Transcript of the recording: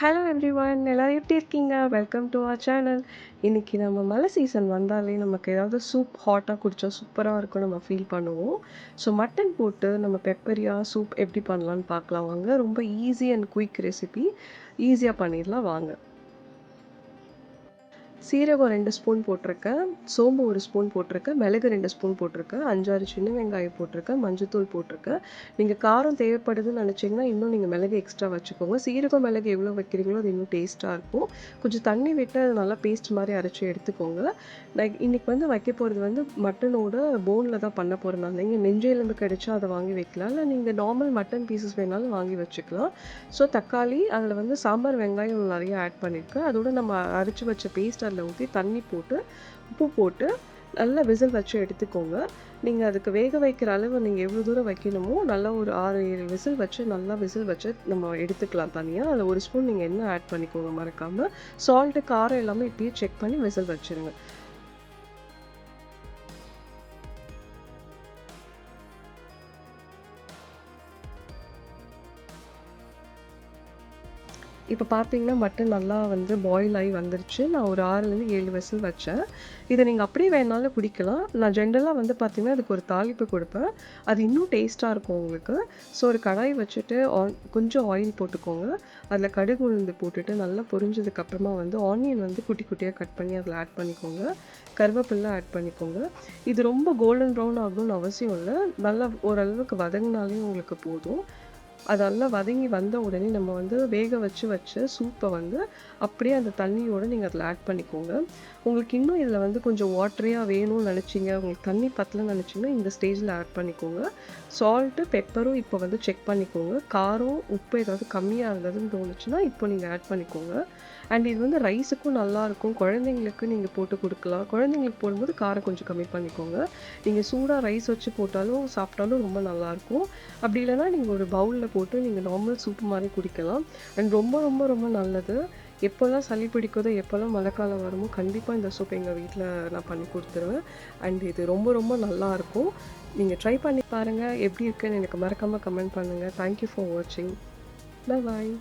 Hello everyone எல்லாரும் எப்படி இருக்கீங்க? Welcome to our channel. இன்னைக்கு நம்ம மழை சீசன் வந்தாலே நமக்கு ஏதாவது சூப் ஹாட்டாக குடிச்சா சூப்பரா இருக்கும் நம்ம ஃபீல் பண்ணுவோம். ஸோ மட்டன் போட்டு நம்ம பெப்பரியா சூப் எப்படி பண்ணலான்னு பார்க்கலாம் வாங்க. ரொம்ப ஈஸி அண்ட் குயிக் ரெசிபி. ஈஸியா பண்ணிடலாம் வாங்க. சீரகம் 2 ஸ்பூன் போட்டிருக்கேன். சோம்பு 1 ஸ்பூன் போட்டிருக்கேன். மிளகு 2 ஸ்பூன் போட்டிருக்கேன். 5, 6 சின்ன வெங்காயம் போட்டிருக்கேன். மஞ்சத்தூள் போட்டிருக்கேன். நீங்கள் காரம் தேவைப்படுதுன்னு நினச்சிங்கன்னா இன்னும் நீங்கள் மிளகு எக்ஸ்ட்ரா வச்சுக்கோங்க. சீரகம் மிளகு எவ்வளோ வைக்கிறீங்களோ அது இன்னும் டேஸ்ட்டாக இருக்கும். கொஞ்சம் தண்ணி விட்டு அது நல்லா பேஸ்ட் மாதிரி அரைச்சி எடுத்துக்கோங்க. நான் இன்னைக்கு வந்து வைக்க போகிறது வந்து மட்டனோட போனில் தான் பண்ண போகிறேன். நான் நீங்கள் நெஞ்சு எலும்பு கிடைச்சா அதை வாங்கி வைக்கலாம், இல்லை நீங்கள் நார்மல் மட்டன் பீசஸ் வேணாலும் வாங்கி வச்சுக்கலாம். ஸோ தக்காளி அதில் வந்து சாம்பார் வெங்காயம் நிறைய ஆட் பண்ணியிருக்கேன். அதோட நம்ம அரைச்சி வச்ச பேஸ்ட் அதில் ஊற்றி தண்ணி போட்டு உப்பு போட்டு நல்லா விசில் வச்சு எடுத்துக்கோங்க. நீங்கள் அதுக்கு வேக வைக்கிற அளவு நீங்கள் எவ்வளோ தூரம் வைக்கணுமோ நல்லா ஒரு 6, 7 விசில் வச்சு நல்லா விசில் வச்சு நம்ம எடுத்துக்கலாம் தனியாக. அதில் 1 ஸ்பூன் நீங்கள் எண்ணெய் ஆட் பண்ணிக்கோங்க மறக்காமல். சால்ட்டு காரம் எல்லாமே இப்பயே செக் பண்ணி விசில் வச்சுருங்க. இப்போ பார்த்தீங்கன்னா மட்டன் நல்லா வந்து பாயில் ஆகி வந்துருச்சு. நான் ஒரு 6லேருந்து 7 விசில் வச்சேன். இதை நீங்கள் அப்படியே வேணாலும் குடிக்கலாம். நான் ஜென்ரலாக வந்து பார்த்தீங்கன்னா அதுக்கு ஒரு தாளிப்பு கொடுப்பேன். அது இன்னும் டேஸ்ட்டாக இருக்கும் உங்களுக்கு. ஸோ ஒரு கடாய் வச்சுட்டு கொஞ்சம் ஆயில் போட்டுக்கோங்க. அதில் கடுகு உளுந்து போட்டுட்டு நல்லா பொரிஞ்சதுக்கப்புறமா வந்து ஆனியன் வந்து குட்டி குட்டியாக கட் பண்ணி அதில் ஆட் பண்ணிக்கோங்க. கருவேப்பிலை ஆட் பண்ணிக்கோங்க. இது ரொம்ப கோல்டன் ப்ரௌன் ஆகணும்னு அவசியம் இல்லை. நல்லா ஓரளவுக்கு வதங்கினாலே உங்களுக்கு போதும். அது நல்லா வதங்கி வந்த உடனே நம்ம வந்து வேக வச்ச சூப்பை வந்து அப்படியே அந்த தண்ணியோட நீங்கள் அதில் ஆட் பண்ணிக்கோங்க. உங்களுக்கு இன்னும் இதில் வந்து கொஞ்சம் வாட்டரியாக வேணும்னு நினச்சிங்க, உங்களுக்கு தண்ணி பத்தலன்னு நினச்சிங்கன்னா இந்த ஸ்டேஜில் ஆட் பண்ணிக்கோங்க. சால்ட்டு பெப்பரும் இப்போ வந்து செக் பண்ணிக்கோங்க. காரம் உப்பு ஏதாவது கம்மியாக இருந்ததுன்னு தோணுச்சுன்னா இப்போ நீங்கள் ஆட் பண்ணிக்கோங்க. அண்ட் இது வந்து ரைஸுக்கும் நல்லாயிருக்கும். குழந்தைங்களுக்கு நீங்கள் போட்டு கொடுக்கலாம். குழந்தைங்களுக்கு போடும்போது காரம் கொஞ்சம் கம்மி பண்ணிக்கோங்க. நீங்கள் சூடாக ரைஸ் வச்சு போட்டாலும் சாப்பிட்டாலும் ரொம்ப நல்லாயிருக்கும். அப்படி இல்லைனா நீங்கள் ஒரு பவுலில் போட்டு நீங்கள் நார்மல் சூப் மாதிரி குடிக்கலாம். அண்ட் ரொம்ப ரொம்ப ரொம்ப நல்லது. எப்போல்லாம் சளி பிடிக்குதோ, எப்போல்லாம் மழைக்காலம் வருமோ கண்டிப்பாக இந்த சூப் எங்கள் வீட்டில் நான் பண்ணி கொடுத்துருவேன். அண்ட் இது ரொம்ப ரொம்ப நல்லாயிருக்கும். நீங்கள் ட்ரை பண்ணி பாருங்கள். எப்படி இருக்குன்னு எனக்கு மறக்காமல் கமெண்ட் பண்ணுங்கள். தேங்க்யூ ஃபார் வாட்சிங். Bye bye.